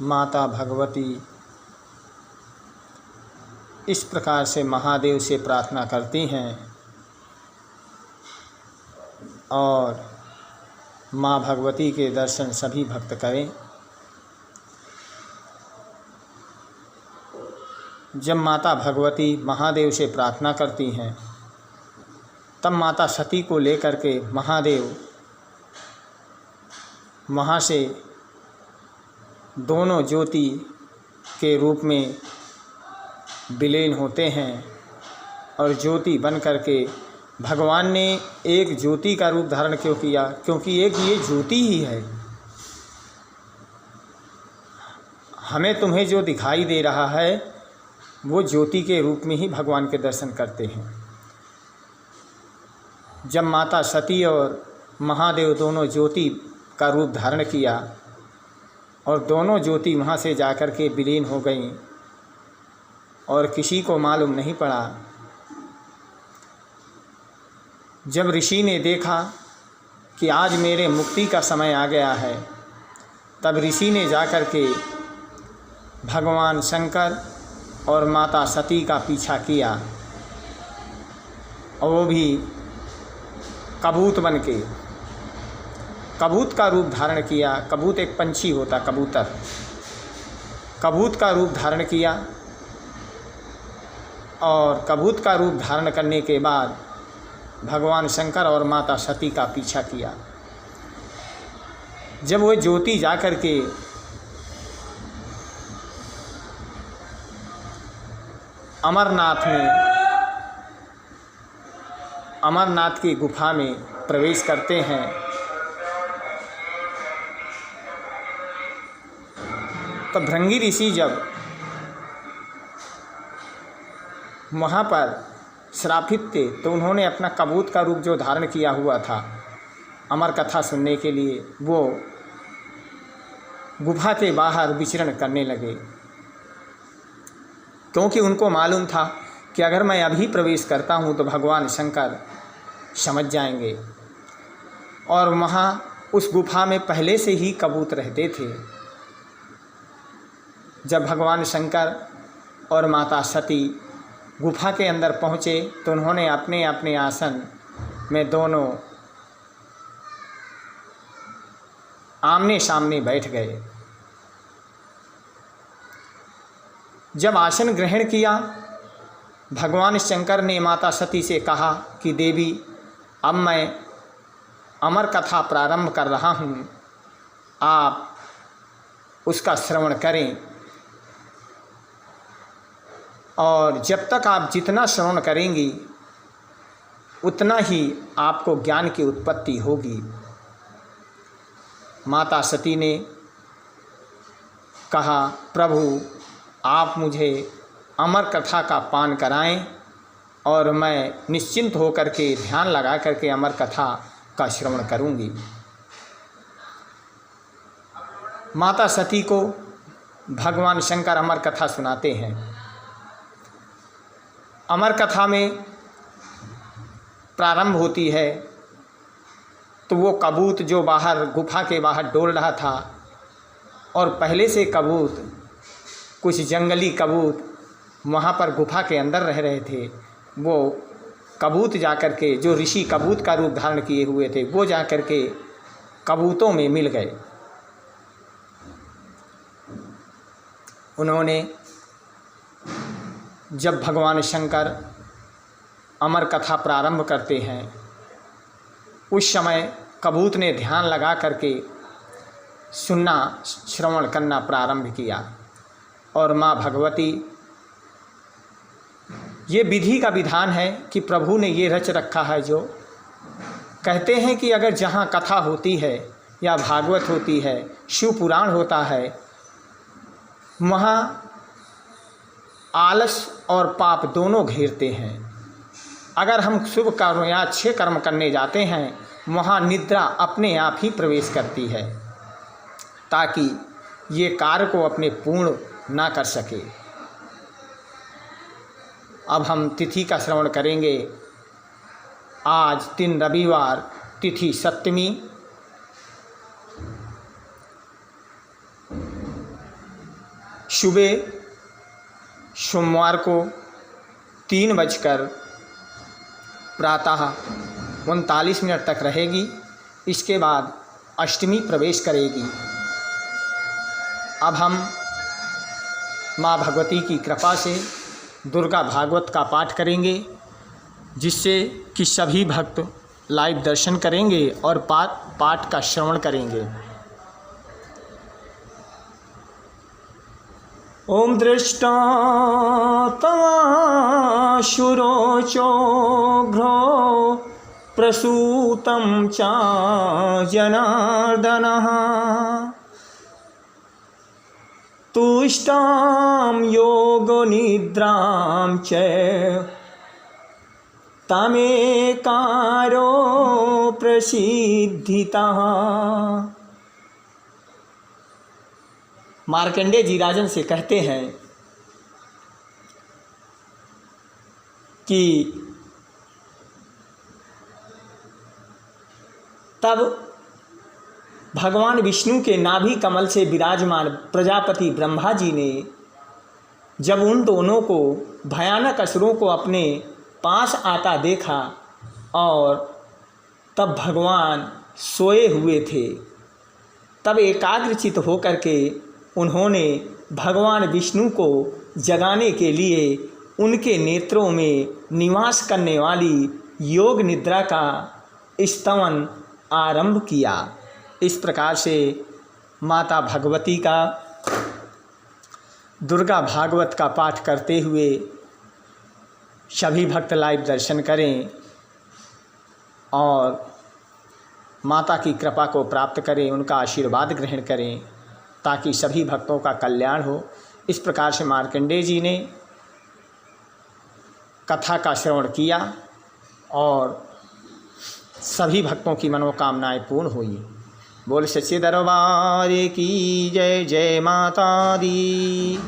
माता भगवती इस प्रकार से महादेव से प्रार्थना करती हैं और माँ भगवती के दर्शन सभी भक्त करें। जब माता भगवती महादेव से प्रार्थना करती हैं तब माता सती को लेकर के महादेव वहाँ से दोनों ज्योति के रूप में विलीन होते हैं और ज्योति बन करके भगवान ने एक ज्योति का रूप धारण क्यों किया? क्योंकि एक ये ज्योति ही है। हमें तुम्हें जो दिखाई दे रहा है वो ज्योति के रूप में ही भगवान के दर्शन करते हैं। जब माता सती और महादेव दोनों ज्योति का रूप धारण किया और दोनों ज्योति वहाँ से जाकर के विलीन हो गईं और किसी को मालूम नहीं पड़ा। जब ऋषि ने देखा कि आज मेरे मुक्ति का समय आ गया है, तब ऋषि ने जाकर के भगवान शंकर और माता सती का पीछा किया और वो भी कबूत बन के कबूत का रूप धारण किया। कबूत एक पंछी होता, कबूतर, कबूत का रूप धारण किया और कबूत का रूप धारण करने के बाद भगवान शंकर और माता सती का पीछा किया। जब वो ज्योति जाकर के अमरनाथ की गुफा में प्रवेश करते हैं तो भृंगी ऋषि जब वहाँ पर श्रापित थे तो उन्होंने अपना कबूत का रूप जो धारण किया हुआ था अमर कथा सुनने के लिए, वो गुफा के बाहर विचरण करने लगे। क्योंकि उनको मालूम था कि अगर मैं अभी प्रवेश करता हूँ तो भगवान शंकर समझ जाएंगे और वहाँ उस गुफा में पहले से ही कबूत रहते थे। जब भगवान शंकर और माता सती गुफा के अंदर पहुँचे तो उन्होंने अपने अपने आसन में दोनों आमने सामने बैठ गए। जब आसन ग्रहण किया, भगवान शंकर ने माता सती से कहा कि देवी, अब मैं अमर कथा प्रारंभ कर रहा हूँ, आप उसका श्रवण करें और जब तक आप जितना श्रवण करेंगी उतना ही आपको ज्ञान की उत्पत्ति होगी। माता सती ने कहा, प्रभु आप मुझे अमर कथा का पान कराएं और मैं निश्चिंत होकर के ध्यान लगा करके अमर कथा का श्रवण करूंगी। माता सती को भगवान शंकर अमर कथा सुनाते हैं। अमर कथा में प्रारंभ होती है तो वो कबूत जो बाहर गुफा के बाहर डोल रहा था और पहले से कबूत, कुछ जंगली कबूत वहाँ पर गुफा के अंदर रह रहे थे, वो कबूत जाकर के, जो ऋषि कबूत का रूप धारण किए हुए थे, वो जाकर के कबूतों में मिल गए। उन्होंने जब भगवान शंकर अमर कथा प्रारंभ करते हैं उस समय कबूत ने ध्यान लगा करके सुनना, श्रवण करना प्रारंभ किया और माँ भगवती, ये विधि का विधान है कि प्रभु ने ये रच रखा है। जो कहते हैं कि अगर जहाँ कथा होती है या भागवत होती है, शिव पुराण होता है, वहाँ आलस और पाप दोनों घेरते हैं। अगर हम शुभ कर्म या अच्छे कर्म करने जाते हैं, वहाँ निद्रा अपने आप ही प्रवेश करती है ताकि ये कार्य को अपने पूर्ण ना कर सके। अब हम तिथि का श्रवण करेंगे। आज दिन रविवार, तिथि सप्तमी, सुबह सोमवार को 3 बजकर प्रातः 39 मिनट तक रहेगी। इसके बाद अष्टमी प्रवेश करेगी। अब हम माँ भगवती की कृपा से दुर्गा भागवत का पाठ करेंगे, जिससे कि सभी भक्त लाइव दर्शन करेंगे और पाठ का श्रवण करेंगे। ओम दृष्टा तमाशुरोचोघ्रो प्रसूतं च जनार्दनः तुष्टां योगनिद्रां च तमेकारो प्रसिद्धितः। मार्कंडेय जी राजन से कहते हैं कि तब भगवान विष्णु के नाभि कमल से विराजमान प्रजापति ब्रह्मा जी ने जब उन दोनों को भयानक असुरों को अपने पास आता देखा और तब भगवान सोए हुए थे, तब एकाग्रचित होकर के उन्होंने भगवान विष्णु को जगाने के लिए उनके नेत्रों में निवास करने वाली योग निद्रा का स्तवन आरंभ किया। इस प्रकार से माता भगवती का दुर्गा भागवत का पाठ करते हुए सभी भक्त लाइव दर्शन करें और माता की कृपा को प्राप्त करें, उनका आशीर्वाद ग्रहण करें, ताकि सभी भक्तों का कल्याण हो। इस प्रकार से मार्कंडेय जी ने कथा का श्रवण किया और सभी भक्तों की मनोकामनाएं पूर्ण हुई। बोल सच्चे दरबार की जय। जय माता दी।